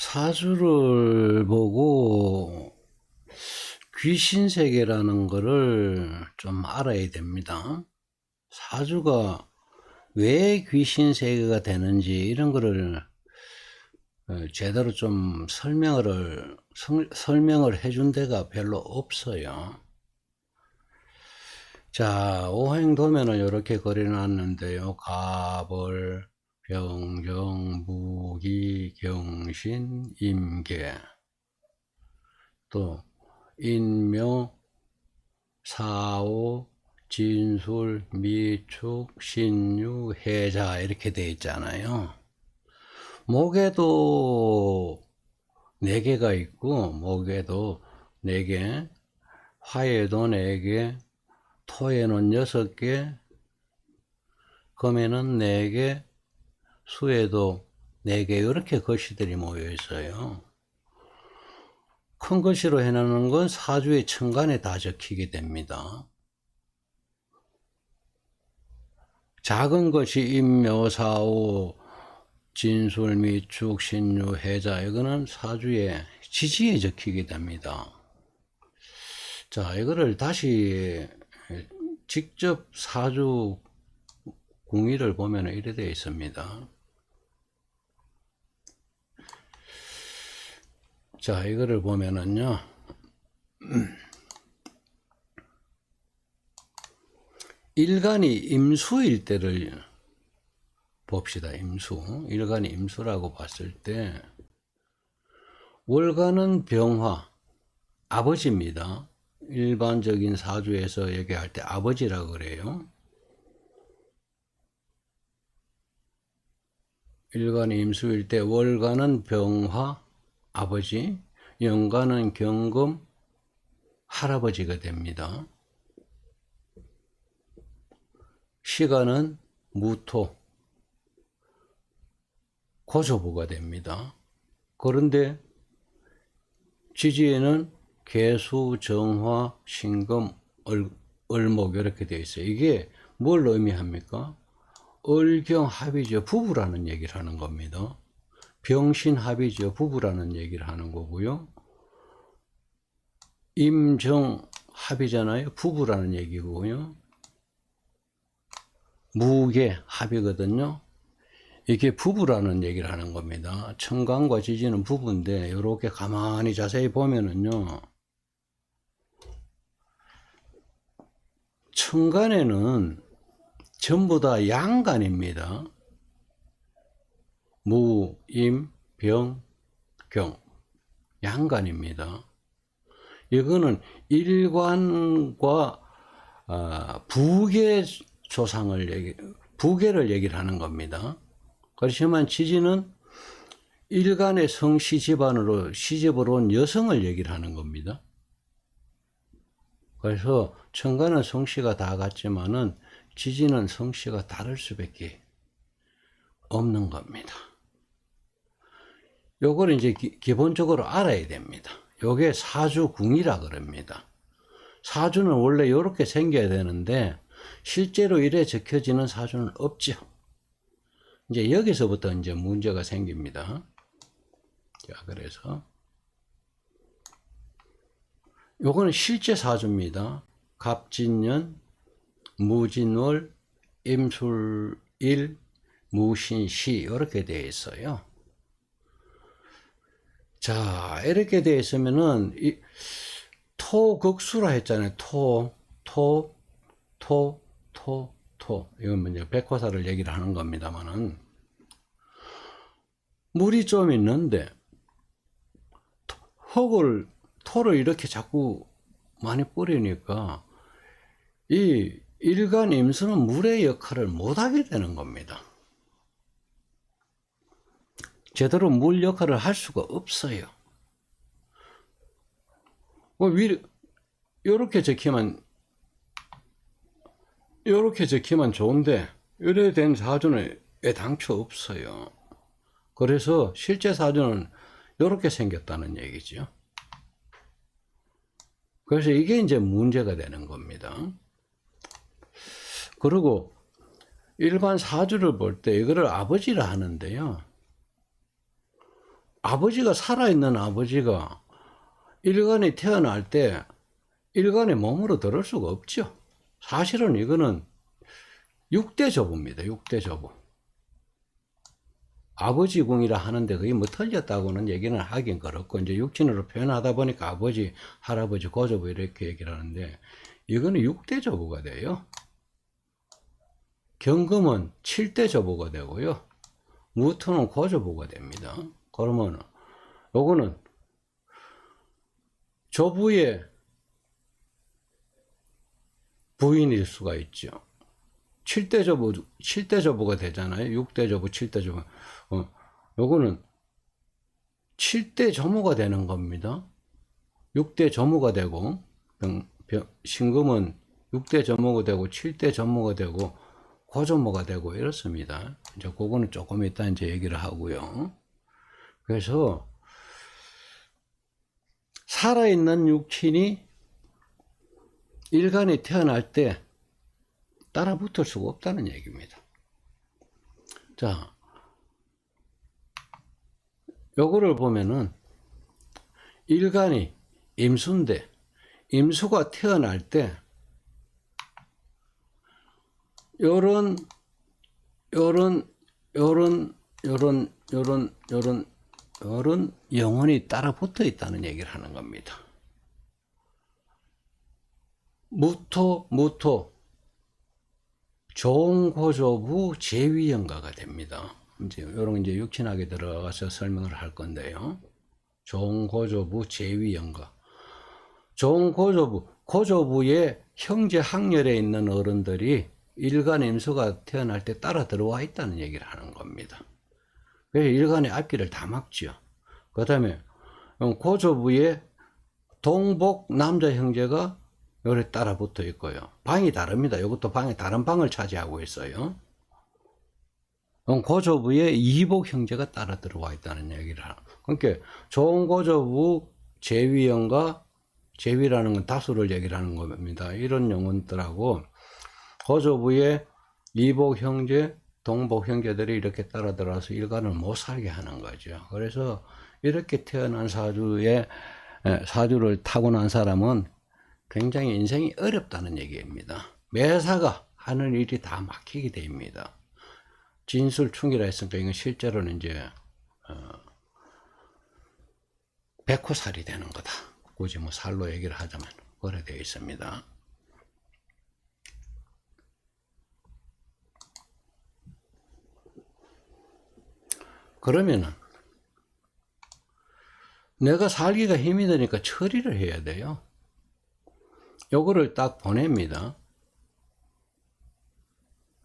사주를 보고 귀신 세계라는 거를 좀 알아야 됩니다. 사주가 왜 귀신 세계가 되는지 이런 거를 제대로 좀 설명을 해준 데가 별로 없어요. 자, 오행도면을 이렇게 그려놨는데요. 갑을, 병정, 무기, 경신, 임계, 또 인묘, 사오, 진술, 미축, 신유, 해자 이렇게 되어 있잖아요. 목에도 4개가 있고 목에도 4개, 화에도 4개, 토에는 6개, 금에는 4개, 수에도 4개 이렇게 글씨들이 모여 있어요. 큰 글씨로 해놓는 건 사주의 천간에 다 적히게 됩니다. 작은 것이 임묘사오, 진술, 미축, 신유, 해자 이거는 사주의 지지에 적히게 됩니다. 자, 이거를 다시 직접 사주 궁의를 보면 이래 되어 있습니다. 자, 이거를 보면은요. 일간이 임수일 때를 봅시다. 임수. 일간이 임수라고 봤을 때 월간은 병화, 아버지입니다. 일반적인 사주에서 얘기할 때 아버지라고 그래요. 일간이 임수일 때 월간은 병화, 아버지, 연간은 경금, 할아버지가 됩니다. 시간은 무토, 고조부가 됩니다. 그런데 지지에는 개수, 정화, 신금, 을목 이렇게 되어 있어요. 이게 뭘 의미합니까? 을경합이죠. 부부라는 얘기를 하는 겁니다. 병신합이죠. 부부라는 얘기를 하는 거고요. 임정합이잖아요. 부부라는 얘기고요. 무계합이거든요. 이게 부부라는 얘기를 하는 겁니다. 천간과 지지는 부부인데 이렇게 가만히 자세히 보면은요. 천간에는 전부 다 양간입니다. 무, 임, 병, 경. 양간입니다. 이거는 일관과 부계 조상을 부계를 얘기를 하는 겁니다. 그렇지만 지지는 일간의 성씨 집안으로 시집으로 온 여성을 얘기를 하는 겁니다. 그래서 천간은 성씨가 다 같지만은 지지는 성씨가 다를 수밖에 없는 겁니다. 요걸 이제 기본적으로 알아야 됩니다. 요게 사주궁이라 그럽니다. 사주는 원래 이렇게 생겨야 되는데 실제로 이래 적혀지는 사주는 없죠. 이제 여기서부터 이제 문제가 생깁니다. 자, 그래서 요거는 실제 사주입니다. 갑진년, 무진월, 임술일, 무신시 이렇게 되어 있어요. 자, 이렇게 되어 있으면은 이 토극수라 했잖아요. 토. 이건 이제 백호사를 얘기를 하는 겁니다만은 물이 좀 있는데 토를 이렇게 자꾸 많이 뿌리니까 이 일간 임수는 물의 역할을 못하게 되는 겁니다. 제대로 물 역할을 할 수가 없어요. 이렇게 적히면 좋은데 이래 된 사주는 애당초 없어요. 그래서 실제 사주는 이렇게 생겼다는 얘기죠. 그래서 이게 이제 문제가 되는 겁니다. 그리고 일반 사주를 볼 때 이거를 아버지라 하는데요. 아버지가 살아있는 아버지가 일간에 태어날 때 일간의 몸으로 들을 수가 없죠. 사실은 이거는 6대 저부입니다. 6대 저부. 아버지 궁이라 하는데 그게 뭐 틀렸다고는 얘기는 하긴 그렇고, 이제 육친으로 표현하다 보니까 아버지, 할아버지, 고조부 이렇게 얘기를 하는데, 이거는 6대 저부가 돼요. 경금은 7대 저부가 되고요. 무토는 고조부가 됩니다. 그러면 요거는 조부의 부인일 수가 있죠. 7대 저부, 7대 저부가 되잖아요. 6대 저부, 7대 저부. 요거는 7대 저모가 되는 겁니다. 6대 저모가 되고, 신금은 6대 저모가 되고, 7대 저모가 되고, 고저모가 되고, 이렇습니다. 이제 그거는 조금 이따 이제 얘기를 하고요. 그래서, 살아있는 육친이 일간이 태어날 때 따라 붙을 수가 없다는 얘기입니다. 자, 요거를 보면은 일간이 임수인데, 임수가 태어날 때 요런 영혼이 따라 붙어 있다는 얘기를 하는 겁니다. 무토 종고조부 제위연가가 됩니다. 이제 요런 이제 육친학에 들어가서 설명을 할 건데요. 종고조부 제위연가. 종고조부, 고조부의 형제 학렬에 있는 어른들이 일간 임수가 태어날 때 따라 들어와 있다는 얘기를 하는 겁니다. 그래서 일간의 앞길을 다 막죠. 그 다음에 고조부의 동복 남자 형제가 요래 따라 붙어 있고요. 방이 다릅니다. 이것도 방이 다른 방을 차지하고 있어요. 고조부의 이복 형제가 따라 들어와 있다는 얘기를 하는. 그러니까 종고조부 제위연가, 제위라는 건 다수를 얘기를 하는 겁니다. 이런 영혼들하고 고조부의 이복 형제, 동복 형제들이 이렇게 따라 들어와서 일간을 못 살게 하는 거죠. 그래서 이렇게 태어난 사주를 타고난 사람은 굉장히 인생이 어렵다는 얘기입니다. 매사가 하는 일이 다 막히게 됩니다. 진술충이라 했으니까 이건 실제로는 이제 백호살이 되는 거다. 굳이 뭐 살로 얘기를 하자면 그래 되어 있습니다. 그러면은 내가 살기가 힘이 드니까 처리를 해야 돼요. 요거를 딱 보냅니다.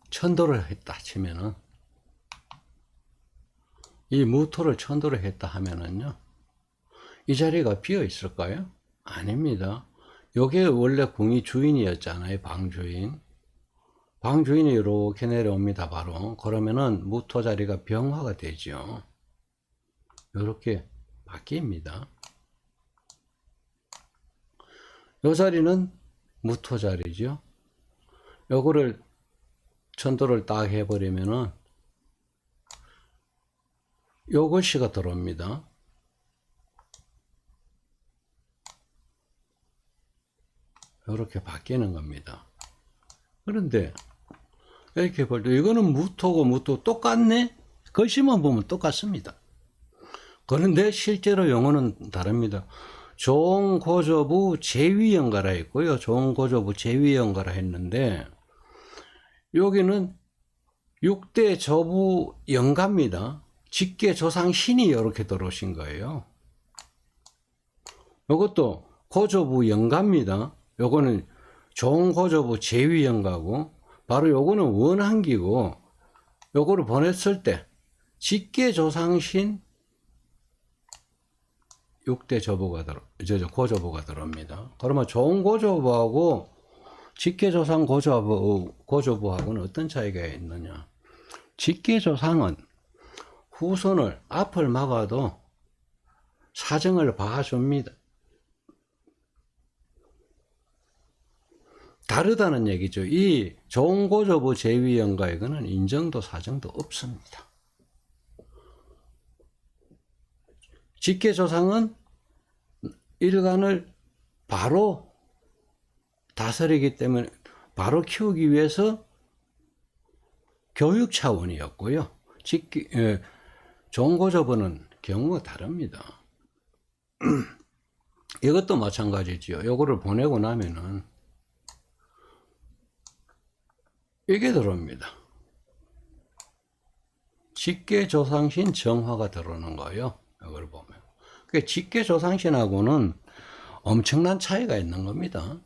천도를 했다 치면은, 이 무토를 천도를 했다 하면은요, 이 자리가 비어 있을까요? 아닙니다. 요게 원래 궁이 주인이었잖아요. 방주인. 방주인이 이렇게 내려옵니다. 바로. 그러면은 무토 자리가 병화가 되죠. 요렇게 바뀝니다. 요 자리는 무토 자리죠. 요거를 천도를 딱 해버리면은 요것이가 들어옵니다. 요렇게 바뀌는 겁니다. 그런데 이렇게 볼 때 이거는 무토고 무토 똑같네? 글씨만 보면 똑같습니다. 그런데 실제로 용어는 다릅니다. 종고조부 제위연가라 했고요. 종고조부 제위연가라 했는데 여기는 6대 저부 연가입니다. 직계 조상 신이 이렇게 들어오신 거예요. 이것도 고조부 연가입니다. 요거는 종고조부 제위연가고 바로 요거는 원한기고 요거를 보냈을 때 직계 조상신 6대 저부가 고조부가 들어옵니다. 그러면 종고조부하고 직계조상 고조부하고는 어떤 차이가 있느냐? 직계조상은 후손을 앞을 막아도 사정을 봐줍니다. 다르다는 얘기죠. 이 종고조부 제위연가에는 인정도 사정도 없습니다. 직계조상은 일간을 바로 다스리기 때문에 바로 키우기 위해서 교육 차원이었고요. 종고조부는 경우가 다릅니다. 이것도 마찬가지지요. 요거를 보내고 나면은 이게 들어옵니다. 직계조상신 정화가 들어오는 거예요. 이걸 보면. 그 직계조상신하고는 엄청난 차이가 있는 겁니다.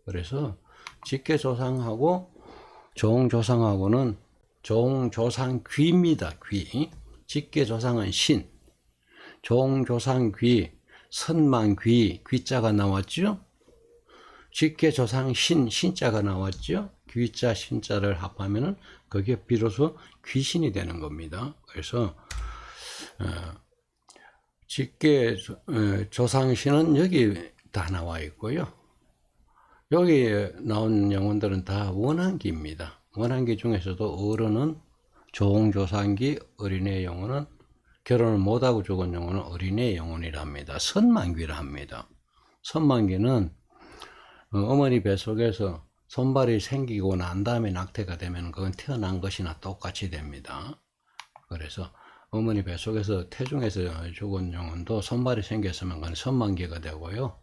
그래서 직계조상하고 종조상하고는 종조상귀입니다. 귀. 직계조상은 신, 종조상귀, 선망귀, 귀자가 나왔죠. 직계조상신, 신자가 나왔죠. 귀자, 신자를 합하면은 그게 비로소 귀신이 되는 겁니다. 그래서 직계조상신은 여기 다 나와 있고요. 여기 나온 영혼들은 다 원한기입니다. 원한기 중에서도 어른은 종조상기, 어린애 영혼은 결혼을 못하고 죽은 영혼은 어린애 영혼이라 합니다. 선망귀라 합니다. 선망귀는 어머니 뱃속에서 손발이 생기고 난 다음에 낙태가 되면 그건 태어난 것이나 똑같이 됩니다. 그래서 어머니 뱃속에서 태중에서 죽은 영혼도 손발이 생겼으면 그건 선망귀가 되고요.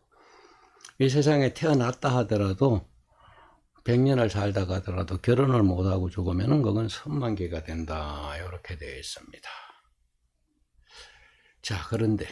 이 세상에 태어났다 하더라도 100년을 살다 가더라도 결혼을 못하고 죽으면 그건 선망귀가 된다. 이렇게 되어 있습니다. 자, 그런데